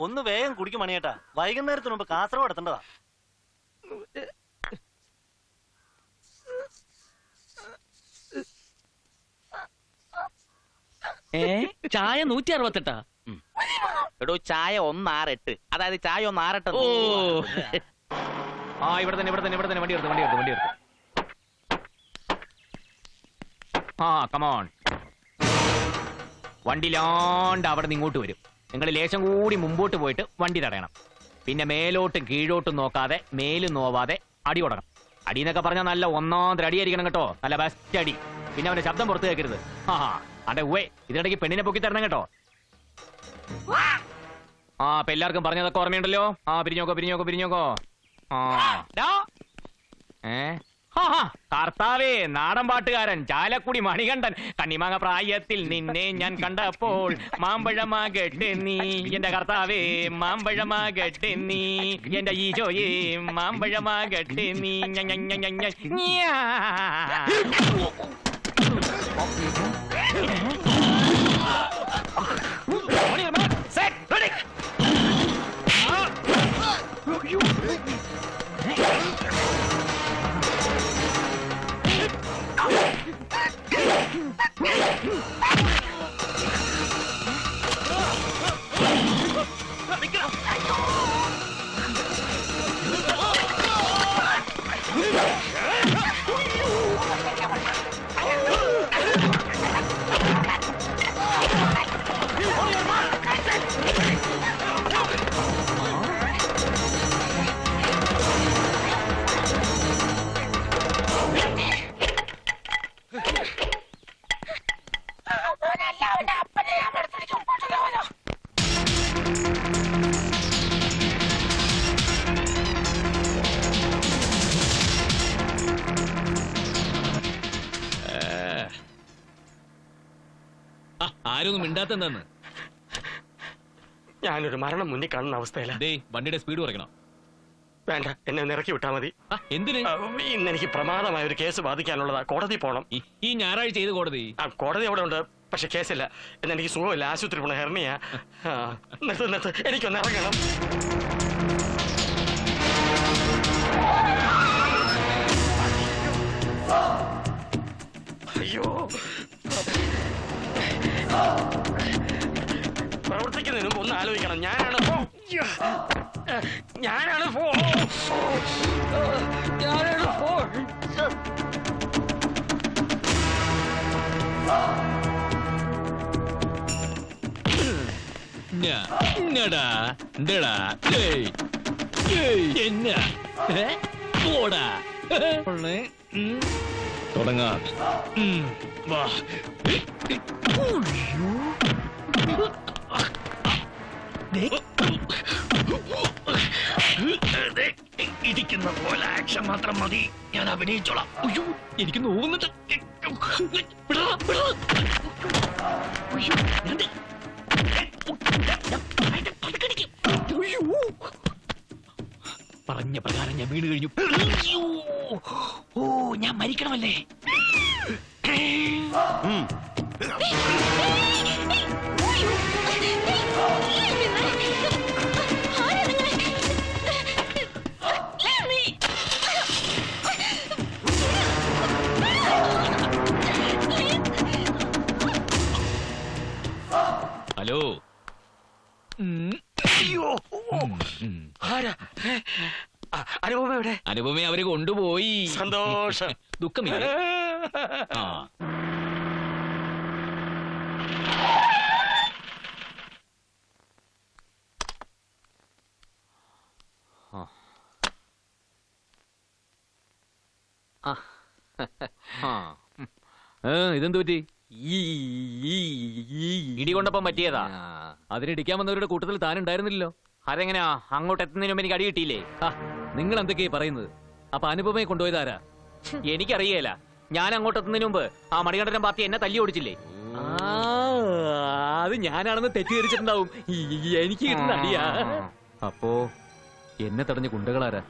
ഒന്ന് വേഗം കുടിക്കും മണിയേട്ടാ, വൈകുന്നേരത്തിന് മുമ്പ് കാസർഗോഡ് എത്തേണ്ടതാ. ചായ 168. എടോ ചായ 168, അതായത് ചായ 168. ഓ ആ ഇവിടെ തന്നെ വണ്ടി എടുത്ത്. ആ കമോൺ. വണ്ടിയിലാണ്ട് അവിടെ നിന്ന് ഇങ്ങോട്ട് വരും. നിങ്ങൾ ലേശം കൂടി മുമ്പോട്ട് പോയിട്ട് വണ്ടി തടയണം. പിന്നെ മേലോട്ടും കീഴോട്ടും നോക്കാതെ മേലും നോവാതെ അടി കൊടുക്കണം. അടി എന്നൊക്കെ പറഞ്ഞാൽ നല്ല ഒന്നാന്തര അടിയായിരിക്കണം കേട്ടോ, നല്ല ബെസ്റ്റ് അടി. പിന്നെ അവന്റെ ശബ്ദം പുറത്ത് കേൾക്കരുത്. അതെ ഉവേ, ഇതിനിടയ്ക്ക് പെണ്ണിനെ പൊക്കി തരണം കേട്ടോ. അപ്പൊ എല്ലാവർക്കും പറഞ്ഞതൊക്കെ ഓർമ്മയുണ്ടല്ലോ. പിരിഞ്ഞോക്കോ. കർത്താവേ, നാടൻ പാട്ടുകാരൻ ചാലക്കുടി മണികണ്ഠൻ. കണ്ണിമാങ്ങ പ്രായത്തിൽ നിന്നെ ഞാൻ കണ്ടപ്പോൾ മാമ്പഴമാകട്ടെ നീ എന്റെ കർത്താവേ, മാമ്പഴമാകട്ടെ നീ എന്റെ ഈശോയേ, മാമ്പഴമാകട്ടെ നീ. ആരൊന്നും മിണ്ടാത്തെന്താന്ന്? ഞാനൊരു മരണം മുന്നിൽ കാണുന്ന അവസ്ഥയില. വണ്ടിയുടെ സ്പീഡ് കുറയ്ക്കണം. വേണ്ട, എന്നെ ഒന്ന് ഇറക്കി വിട്ടാ മതി. എന്തിന്? ഇന്ന് എനിക്ക് പ്രമാദമായ ഒരു കേസ് ബാധിക്കാനുള്ളതാ. കോടതി പോണം. ഈ ഞായറാഴ്ച ചെയ്ത് കോടതി? കോടതി അവിടെ ഉണ്ട്, പക്ഷെ കേസില്ല. എന്നെനിക്ക് സുഖമില്ല, ആശുപത്രി പോണ ഹെർണിയാ. നിർത്ത്, എനിക്കൊന്ന് ഇറങ്ങണം. അയ്യോ, പ്രവർത്തിക്കുന്നതിന് മുമ്പ് ഒന്ന് ആലോചിക്കണം. ഞാനാണ് തുടങ്ങാം. ഇരിക്കുന്ന പോലെ ആക്ഷൻ മാത്രം മതി, ഞാൻ അഭിനയിച്ചോളാം. അയ്യോ, എനിക്ക് നോവുന്നുണ്ട്. പറഞ്ഞ പ്രകാരം ഞാൻ വീണ് കഴിഞ്ഞു. ഓ, ഞാൻ മരിക്കണമല്ലേ? ഹലോ. അനുപമയെ അവര് കൊണ്ടുപോയി. സന്തോഷം. ദുഃഖമില്ല. ഇതെന്തു പറ്റി? ഇടി കൊണ്ടപ്പം പറ്റിയതാ. അതിനിടിക്കാൻ വന്നവരുടെ കൂട്ടത്തിൽ താനുണ്ടായിരുന്നില്ലല്ലോ. അതെങ്ങനെയാ? അങ്ങോട്ട് എത്തുന്നതിന് മുമ്പ് എനിക്ക് അടി കിട്ടിയില്ലേ? നിങ്ങൾ എന്തൊക്കെയാ പറയുന്നത്? അപ്പൊ അനുപമയെ കൊണ്ടുപോയതാരാ? എനിക്കറിയേല. ഞാൻ അങ്ങോട്ട് എത്തുന്നതിന് മുമ്പ് ആ മണികണ്ഠൻ പാർട്ടി എന്നെ തല്ലി ഓടിച്ചില്ലേ? അത് ഞാനാണെന്ന് തെറ്റിദ്ധരിച്ചിട്ടുണ്ടാവും. എനിക്ക് കിട്ടുന്ന അടിയാ. അപ്പോ എന്നെ തടഞ്ഞ ഗുണ്ടകളാരാ?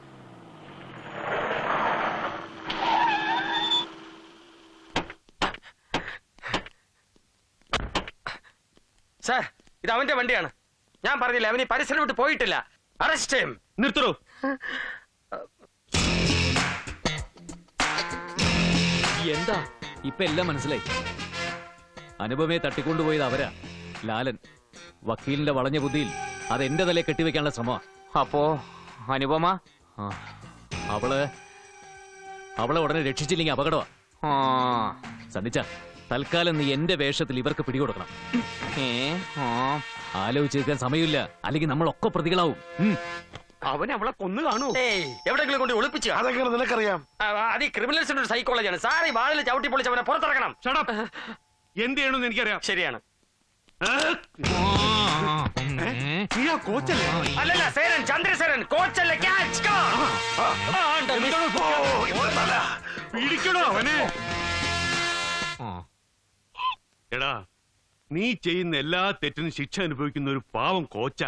സാർ, ഇത് അവന്റെ വണ്ടിയാണ്. ഞാൻ പറഞ്ഞില്ല അവന് ഈ പരിസരം വിട്ട് പോയിട്ടില്ല. അറസ്റ്റ് ചെയ്യും. നിർത്തോ. എന്താ ഇപ്പൊ എല്ലാം മനസ്സിലായി. അനുപമയെ തട്ടിക്കൊണ്ടുപോയത് അവരാ. ലാലൻ വക്കീലിന്റെ വളഞ്ഞ ബുദ്ധിയിൽ അത് എന്റെ തലയെ കെട്ടിവെക്കാനുള്ള ശ്രമമാ. അപ്പോ അനുപമ അവളെ ഉടനെ രക്ഷിച്ചില്ലെങ്കിൽ അപകടമാ. ആ, സണ്ണിച്ച, തൽക്കാലം നീ എന്റെ വേഷത്തിൽ ഇവർക്ക് പിടികൊടുക്കണം. ആലോചിച്ച് നിൽക്കാൻ സമയമില്ല, അല്ലെങ്കിൽ നമ്മളൊക്കെ പ്രതികളാവും. അവൻ അവളെ കൊന്നു കാണൂ. എവിടെങ്കിലും കൊണ്ട് ഒളിപ്പിച്ചു. അതെങ്ങനെ നിനക്കറിയാം? അത് ഈ ക്രിമിനൽസിന്റെ ഒരു സൈക്കോളജിയാണ്. സാർ ഈ വാതിൽ ചവിട്ടി പൊളിച്ച് അവനെ പുറത്തിറക്കണം. എന്ത് ചെയ്യണമെന്ന് എനിക്കറിയാം. ശരിയാണ്. നീ ആ കോച്ചല്ലേ? അല്ലല്ല, സേരൻ, ചന്ദ്രസേരൻ, കോച്ചല്ലേ. ക്യാച്ച്. പിടിക്കണോ അവനെ? എടാ, നീ ചെയ്യുന്ന എല്ലാ തെറ്റിനും ശിക്ഷ അനുഭവിക്കുന്ന ഒരു പാവം കോച്ച.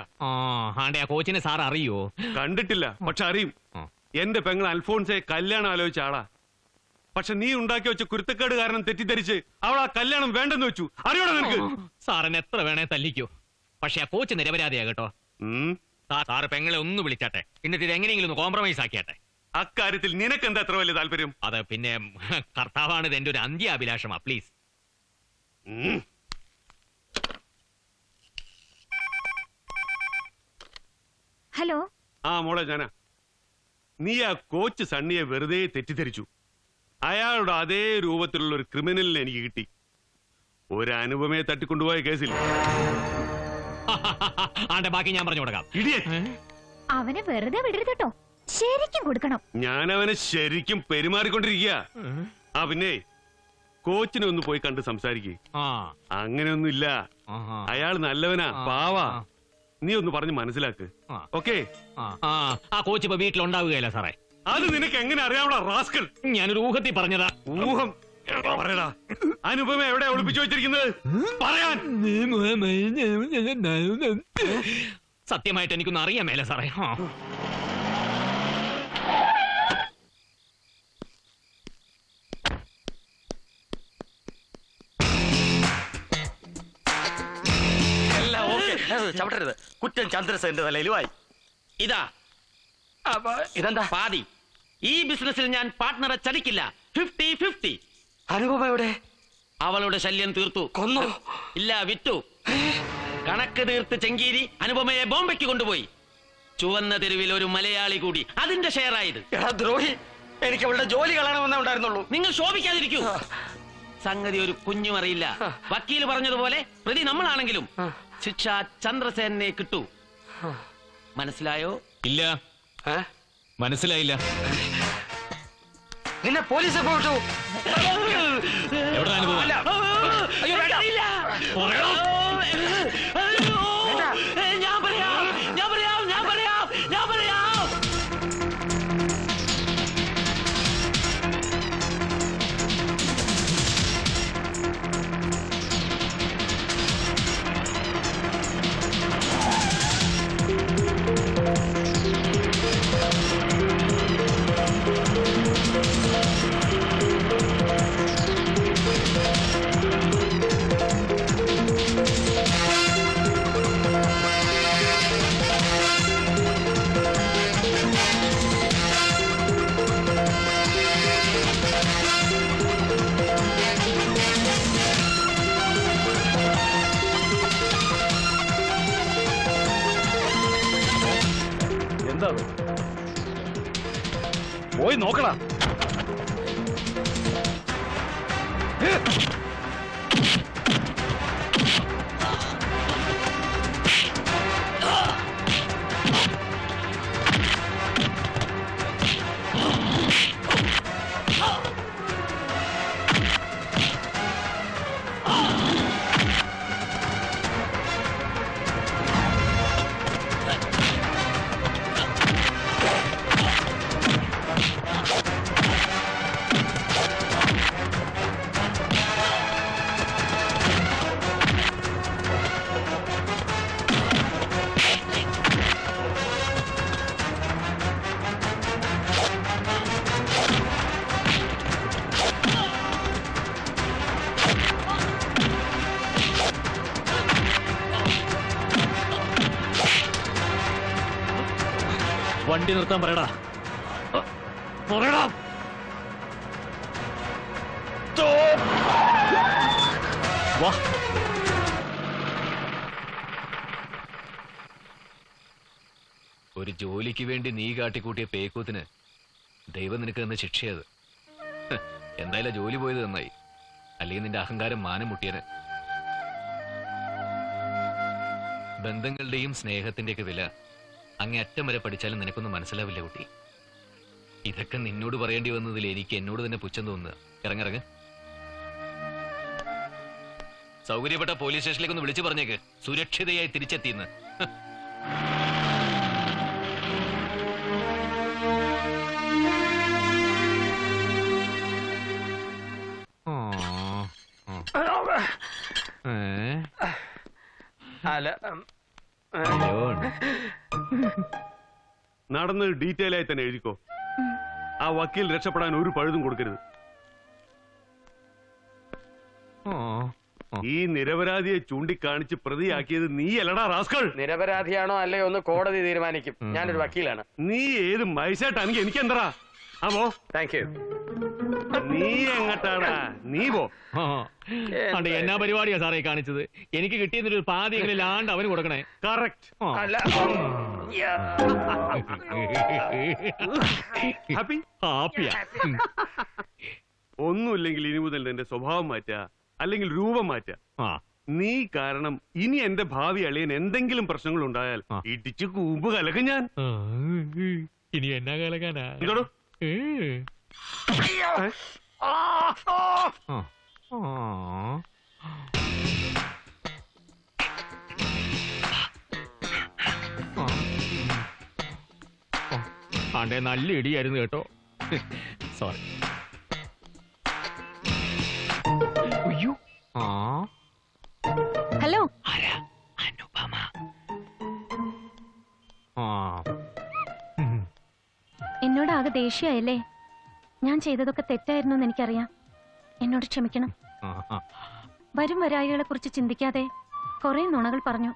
ആണ്ടെ, ആ കോച്ചിനെ സാർ അറിയോ? കണ്ടിട്ടില്ല, പക്ഷെ അറിയും. എന്റെ പെങ്ങൾ അൽഫോൺസെ കല്യാണം ആലോചിച്ച ആളാ. പക്ഷെ നീ ഉണ്ടാക്കി വെച്ച കുരുത്തക്കേട് കാരണം തെറ്റിദ്ധരിച്ച് അവൾ ആ കല്യാണം വേണ്ടെന്ന് വെച്ചു. അറിയണോ നിനക്ക്? സാറിന് എത്ര വേണേ തല്ലിക്കോ, പക്ഷെ ആ കോച്ച് നിരപരാധിയാ കേട്ടോ. സാറ് പെങ്ങളെ ഒന്ന് വിളിച്ചാട്ടെ, എന്നിട്ട് ഇത് എങ്ങനെയെങ്കിലും ഒന്ന് കോംപ്രമൈസ് ആക്കിയാട്ടെ. അക്കാര്യത്തിൽ നിനക്ക് എന്താ എത്ര വലിയ താല്പര്യം? അത് പിന്നെ കർത്താവാണ് ഇത് എന്റെ ഒരു അന്ത്യാഭിലാഷമാ. പ്ലീസ്. ഹലോ. ആ മോളെ, ഞാനാ. നീ ആ കോച്ച് സണ്ണിയെ വെറുതെ തെറ്റിദ്ധരിച്ചു. അയാളുടെ അതേ രൂപത്തിലുള്ള ഒരു ക്രിമിനലിനെ എനിക്ക് കിട്ടി. ഒരു അനുപമയെ തട്ടിക്കൊണ്ടുപോയ കേസിൽ. ആണ്ടെ, ബാക്കി ഞാൻ പറഞ്ഞു കൊടുക്കാം. അവനെ വെറുതെ വിടരുത് കേട്ടോ, ശരിക്കും കൊടുക്കണം. ഞാൻ അവനെ ശരിക്കും പെരുമാറിക്കൊണ്ടിരിക്കുക. ആ പിന്നെ കോച്ചിനെ ഒന്ന് പോയി കണ്ട് സംസാരിക്കേ. അങ്ങനെയൊന്നുമില്ല, അയാൾ നല്ലവനാ, പാവാ. നീ ഒന്ന് പറഞ്ഞ് മനസ്സിലാക്ക്. ഓക്കേ? ആ കോച്ച് ഇപ്പൊ വീട്ടിലുണ്ടാവുകയല്ല സാറേ. അത് നിനക്ക് എങ്ങനെ അറിയാവുള്ള റാസ്കൽ? ഞാനൊരു ഊഹത്തിൽ പറഞ്ഞതാ. ഊഹം? പറയടാ, അനുപമ എവിടെ ഒളിപ്പിച്ചു വെച്ചിരിക്കുന്നത്? പറയാൻ. സത്യമായിട്ട് എനിക്കൊന്നും അറിയാൻ മേല സാറേ. എല്ലാം ഓക്കെ. ചവിട്ടരുത്. കുറ്റം ചന്ദ്രസേന്റെ തലയിലുമായി. ഇതാ ഇതെന്താ? പാതി. ഈ ബിസിനസ്സിൽ ഞാൻ പാർട്ട്ണറെ ചതിക്കില്ല. 50-50. അനുപമയുടെ അവളുടെ ശല്യം തീർത്തു. കൊന്നു? ഇല്ല, വിറ്റു. കണക്ക് തീർത്ത് ചെങ്കീരി അനുപമയെ ബോംബെക്ക് കൊണ്ടുപോയി. ചുവന്ന തെരുവിൽ ഒരു മലയാളി കൂടി അതിന്റെ ഷെയറായത്. എടാ ദ്രോഹി, എനിക്ക് അവളുടെ ജോലി കളയണമെന്നേ ഉണ്ടായിരുന്നുള്ളൂ. നിങ്ങൾ ശോഭിക്കാതിരിക്കൂ. സംഗതി ഒരു കുഞ്ഞും അറിയില്ല. വക്കീൽ പറഞ്ഞതുപോലെ പ്രതി നമ്മളാണെങ്കിലും ശിക്ഷ ചന്ദ്രസേനെ കിട്ടൂ. മനസ്സിലായോ? ഇല്ല, മനസ്സിലായില്ല. നിന്നെ പോലീസ് പോയിട്ടു. എവിടെ അനുഭവം? ഞാൻ പറയാം. പോയി നോക്കടാ. വണ്ടി നിർത്താൻ പറയടാ. പറയടാ. വാ. ഒരു ജോലിക്ക് വേണ്ടി നീ കാട്ടിക്കൂട്ടിയ പേക്കൂത്തിന് ദൈവം നിനക്ക് തന്ന ശിക്ഷയത്. എന്തായാലും ജോലി പോയത് നന്നായി, അല്ലെങ്കിൽ നിന്റെ അഹങ്കാരം മാനം മുട്ടിയന്. ബന്ധങ്ങളുടെയും സ്നേഹത്തിന്റെയൊക്കെ വില അങ്ങേ അറ്റം വരെ പഠിച്ചാലും നിനക്കൊന്നും മനസ്സിലാവില്ല കുട്ടി. ഇതൊക്കെ നിന്നോട് പറയേണ്ടി വന്നതിൽ എനിക്ക് എന്നോട് തന്നെ പുച്ഛം തോന്നുക. ഇറങ്ങിറങ്ങ്. സൗകര്യപ്പെട്ട പോലീസ് സ്റ്റേഷനിലേക്ക് ഒന്ന് വിളിച്ചു പറഞ്ഞേക്ക് സുരക്ഷിതയായി തിരിച്ചെത്തിയെന്ന്. അല്ല നടന്നത് ഡീറ്റെയിൽ ആയി തന്നെ എഴുതിക്കോ. ആ വക്കീൽ രക്ഷപ്പെടാൻ ഒരു പഴുതും കൊടുക്കരുത്. ഈ നിരപരാധിയെ ചൂണ്ടിക്കാണിച്ച് പ്രതിയാക്കിയത് നീ അല്ലടാ റാസ്കൾ. നിരപരാധിയാണോ അല്ലയോ ഒന്ന് കോടതി തീരുമാനിക്കും. ഞാനൊരു വക്കീലാണ്. നീ ഏത് മൈസായിട്ടാണെങ്കിൽ എനിക്ക് എന്തറാ. പോ. Thank you. നീ എങ്ങട്ടാടാ? നീ പോ. എന്നാ പരിപാടിയാ സാറേ കാണിച്ചത്? എനിക്ക് കിട്ടിയതിൽ ഒരു പാതിയെങ്കിലും ആണ്ട് അവന് കൊടുക്കണേ. കറക്റ്റ്. ഹാപ്പി? ഹാപ്പിയാ. ഒന്നുമില്ലെങ്കിൽ ഇനി മുതൽ എന്റെ സ്വഭാവം മാറ്റാ, അല്ലെങ്കിൽ രൂപം മാറ്റാ. നീ കാരണം ഇനി എന്റെ ഭാവി അളിയൻ എന്തെങ്കിലും പ്രശ്നങ്ങൾ ഉണ്ടായാൽ ഇടിച്ചു കൂമ്പ് കലക്കും ഞാൻ. ഇനി എന്നാ കലക്കാനാ? എന്തോടോ? ആണ്ടെ നല്ല ഇടിയായിരുന്നു കേട്ടോ. സോറി. അയ്യോ. ഹലോ. അനുപമ. എന്നോട് ആകെ ദേഷ്യമായല്ലേ? ഞാൻ ചെയ്തതൊക്കെ തെറ്റായിരുന്നു എന്ന് എനിക്കറിയാം. എന്നോട് ക്ഷമിക്കണം. വരും വരായികളെ കുറിച്ച് ചിന്തിക്കാതെ കുറെ നുണകൾ പറഞ്ഞു.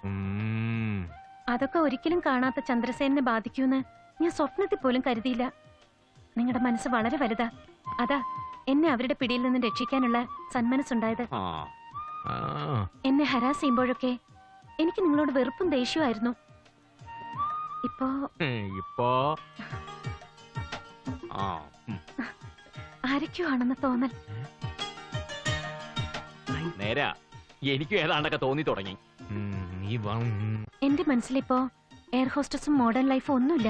അതൊക്കെ ഒരിക്കലും കാണാത്ത ചന്ദ്രസേനെ ബാധിക്കൂന്ന് ഞാൻ സ്വപ്നത്തിൽ പോലും കരുതിയില്ല. നിങ്ങളുടെ മനസ്സ് വളരെ വലുതാ. അതാ എന്നെ അവരുടെ പിടിയിൽ നിന്ന് രക്ഷിക്കാനുള്ള സന്മനസ്സുണ്ടായത്. എന്നെ ഹരാസ് ചെയ്യുമ്പോഴൊക്കെ എനിക്ക് നിങ്ങളോട് വെറുപ്പും ദേഷ്യമായിരുന്നു. ഇപ്പോ ആരൊക്കെയോ ആണെന്ന് തോന്നൽ. നേരാ, എനിക്കും ഏതാണ്ടൊക്കെ തോന്നി തുടങ്ങി. എന്റെ മനസ്സിലിപ്പോ എയർ ഹോസ്റ്റസും മോഡേൺ ലൈഫും ഒന്നുമില്ല.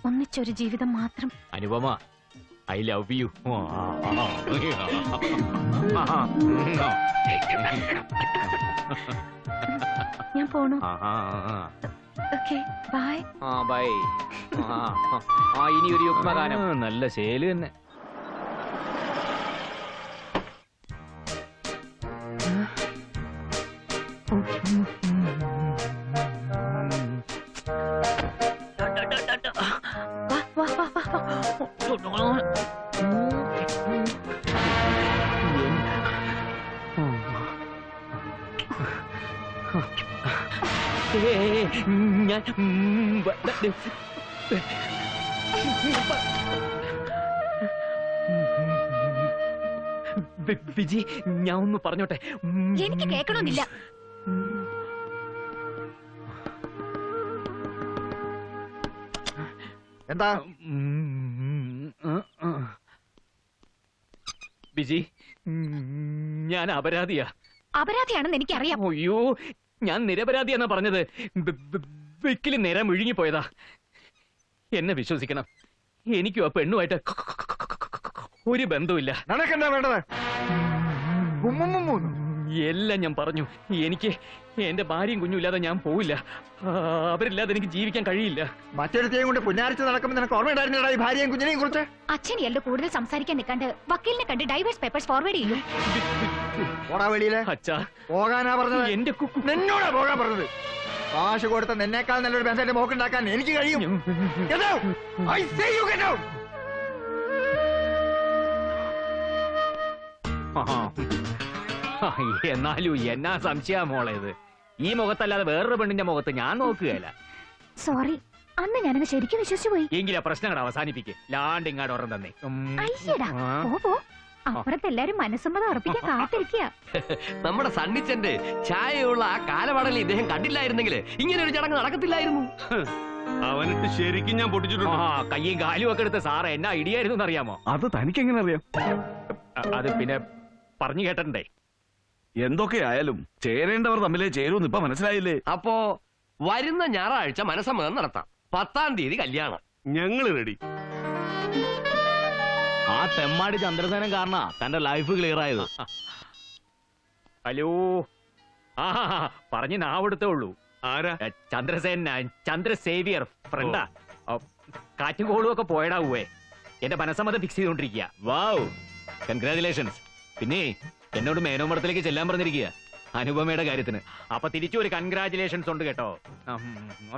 ഒന്നിച്ചൊരു ജീവിതം മാത്രം. Anupama, I love you. ഞാൻ പോണു. Okay, bye. ബൈ. ഇനി ഒരു യുഗ്മഗാനം. നല്ല ശേല് തന്നെ. വിജി, ഞാൻ ഒന്ന് പറഞ്ഞോട്ടെ? എനിക്ക് കേൾക്കണമെന്നില്ല. എന്താ വിജി? ഞാൻ അപരാധിയാ. അപരാധിയാണെന്ന് എനിക്കറിയാം. അയ്യോ, ഞാൻ നിരപരാധിയാന്നാ പറഞ്ഞത്. വെക്കില് നേരം വിഴുങ്ങിപ്പോയതാ. എന്നെ വിശ്വസിക്കണം. എനിക്കും ആ പെണ്ണുമായിട്ട് ഒരു ബന്ധവുമില്ല. നിനക്കെന്താ വേണ്ടത്? എല്ലാം ഞാൻ പറഞ്ഞു. എനിക്ക് എന്റെ ഭാര്യയും കുഞ്ഞും ഇല്ലാതെ ഞാൻ പോവില്ല. അവരില്ലാതെ എനിക്ക് ജീവിക്കാൻ കഴിയില്ല. മറ്റൊരുത്തേയും കൊണ്ട് പുന്നാരിച്ച് നടക്കുമ്പോൾ നിനക്ക് ഓർമ്മയുണ്ടായിരുന്നടാ ഈ ഭാര്യയും കുഞ്ഞിനെയും കുറിച്ച്? അച്ഛൻ ഇയാളുടെ കൂടുതൽ സംസാരിക്കാൻ നിൽക്കാണ്ട് വക്കീലിനെ കണ്ട് ഡൈവേഴ്സ് പേപ്പേഴ്സ് ഫോർവേഡ് ചെയ്യും. പോടാ വെളിയിലെ. അച്ഛാ, പോകാനാ പറഞ്ഞത്? എന്റെ നിന്നോടാ പോകാൻ പറഞ്ഞത്. കാശ് കൊടുത്ത നിന്നേക്കാൾ നല്ലൊരു ബന്ധത്തിന്റെ മോക്കുണ്ടാക്കാൻ എനിക്ക് കഴിയും. I say you get out. എന്നാലും എന്നാ സംശയ മോളേത്? ഈ മുഖത്തല്ലാതെ വേറൊരു പെണ്ണിന്റെ മുഖത്ത് ഞാൻ നോക്കുകയല്ല. സോറി, അന്ന് ഞാനങ്ങ് ശരിക്കും വിശ്വസിച്ചു പോയി. എങ്കിലാ പ്രശ്നങ്ങൾ അവസാനിപ്പിക്ക്. ലാണ്ട് ഇങ്ങാട് ഉറം തന്നെ. അയ്യടാ പോ. അപ്പുറത്ത് എല്ലാരും മനസ്സമ്മതം ഉറപ്പിക്കാൻ കാത്തിരിക്കുക. നമ്മുടെ സണ്ണിച്ചന്റെ ചായയുള്ള ആ കാലമടലിൽ ഇദ്ദേഹം കണ്ടില്ലായിരുന്നെങ്കിൽ ഇങ്ങനെ ഒരു ചടങ്ങ് നടക്കത്തില്ലായിരുന്നു. അവനിട്ട് ശരിക്കും ഞാൻ പൊട്ടിച്ചിട്ടുണ്ട്. കയ്യും കാലും ഒക്കെ എടുത്ത് സാറ് എന്നാ ഇടിയായിരുന്നു അറിയാമോ? അത് തനിക്ക് എങ്ങനെ അറിയാം? അത് പിന്നെ പറഞ്ഞു കേട്ടിട്ടുണ്ടേ. എന്തൊക്കെയായാലും ചേരേണ്ടവർ തമ്മിലേ ചേരൂന്ന് ഇപ്പൊ മനസ്സിലായില്ലേ? അപ്പോ വരുന്ന ഞായറാഴ്ച മനസ്സമ്മതം നടത്താം. 10-ാം തീയതി കല്യാണം. ഞങ്ങള് റെഡി. ആ തെമ്മാടി ചന്ദ്രസേനൻ കാരണ തന്റെ ലൈഫ് ക്ലിയർ ആയത്. ഹലോ, പറഞ്ഞു നാവെടുത്തേ ഉള്ളൂ. ആരാ? ചന്ദ്രസേവിയർ ഫ്രണ്ടാ. കാറ്റും കോളും ഒക്കെ പോയടാ ഉവേ. എന്റെ മനസ്സമ്മതം ഫിക്സ് ചെയ്തോണ്ടിരിക്കുക. വാവ്, കൺഗ്രാചുലേഷൻസ്. പിന്നെ എന്നോട് മേനോമഠത്തിലേക്ക് ചെല്ലാൻ പറഞ്ഞിരിക്കുക അനുപമയുടെ കാര്യത്തിന്. അപ്പൊ തിരിച്ചു ഒരു കൺഗ്രാചുലേഷൻസ് ഉണ്ട് കേട്ടോ.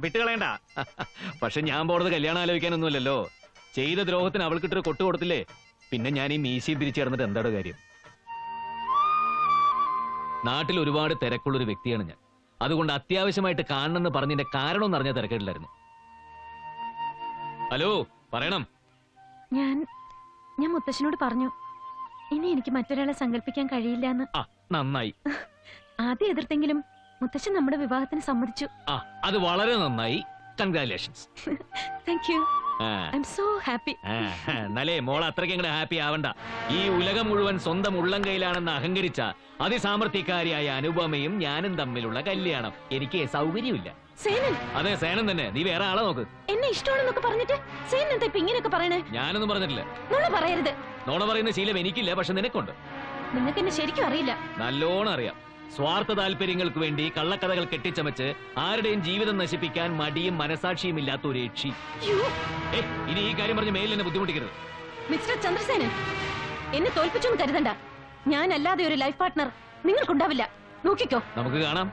വിട്ടുകളയണ്ട. പക്ഷെ ഞാൻ പോണത് കല്യാണം ആലോചിക്കാനൊന്നുമല്ലല്ലോ. ചെയ്ത ദ്രോഹത്തിന് അവൾക്കിട്ടൊരു കൊട്ടു കൊടുത്തില്ലേ, പിന്നെ ഞാൻ ഈ മീശയും പിരിച്ചു കിടന്നിട്ട് എന്താണ് കാര്യം? നാട്ടിൽ ഒരുപാട് തിരക്കുള്ളൊരു വ്യക്തിയാണ് ഞാൻ. അതുകൊണ്ട് അത്യാവശ്യമായിട്ട് കാണണമെന്ന് പറഞ്ഞതിന്റെ കാരണം എന്ന് അറിഞ്ഞാൽ തിരക്കില്ലായിരുന്നു. ഹലോ, പറയണം. ഞാൻ മുത്തശ്ശനോട് പറഞ്ഞു, ഇനി എനിക്ക് മറ്റൊരാളെ സങ്കല്പിക്കാൻ കഴിയില്ല എന്ന്. നന്നായി. ആദ്യം എതിർത്തെങ്കിലും മുത്തശ്ശൻ നമ്മുടെ വിവാഹത്തിന് സമ്മതിച്ചു. അത് വളരെ നന്നായി. Congratulations. Thank you. I am so happy. എന്നാലേ മോൾ അത്രയ്ക്ക് അങ്ങോട്ട് ഹാപ്പി ആവണ്ട. ഈ ഉലകം മുഴുവൻ സ്വന്തം ഉള്ളം കയ്യിലാണെന്ന് അഹങ്കരിച്ച അതിസാമർത്ഥ്യക്കാരിയായ അനുപമയും ഞാനും തമ്മിലുള്ള കല്യാണം എനിക്ക് സൗകര്യമില്ല. സേനൻ? അതെ, സേനൻ തന്നെ. നീ വേറെ ആളെ നോക്ക്. എന്നെ ഇഷ്ടമാണെന്നൊക്കെ പറഞ്ഞിട്ട് സേനൻ എന്താ ഇപ്പൊ ഇങ്ങനെയൊക്കെ പറയണേ? ഞാനൊന്നും പറഞ്ഞിട്ടില്ല. നുണ പറയരുത്. നോണ പറയുന്ന ശീലം എനിക്കില്ല, പക്ഷെ നിനക്കുണ്ട്. നിങ്ങൾക്ക് എന്നെ ശരിക്കും അറിയില്ല. നല്ലോണം അറിയാം. സ്വാർത്ഥ താല്പര്യങ്ങൾക്ക് വേണ്ടി കള്ളക്കഥകൾ കെട്ടിച്ചമച്ച് ആരുടെയും ജീവിതം നശിപ്പിക്കാൻ മടിയും മനസാക്ഷിയും ഇല്ലാത്ത ഒരു യക്ഷി. ഇനി ഈ കാര്യം പറഞ്ഞ് മേലിൽ എന്നെ ബുദ്ധിമുട്ടിക്കരുത്. മിസ്റ്റർ ചന്ദ്രസേനൻ, എന്നെ തോൽപ്പിച്ചൊന്നും കരുതണ്ട. ഞാനല്ലാതെ ഒരു ലൈഫ് പാർട്ട്ണർ നിങ്ങൾക്കുണ്ടാവില്ല. നോക്കിക്കോ. നമുക്ക് കാണാം.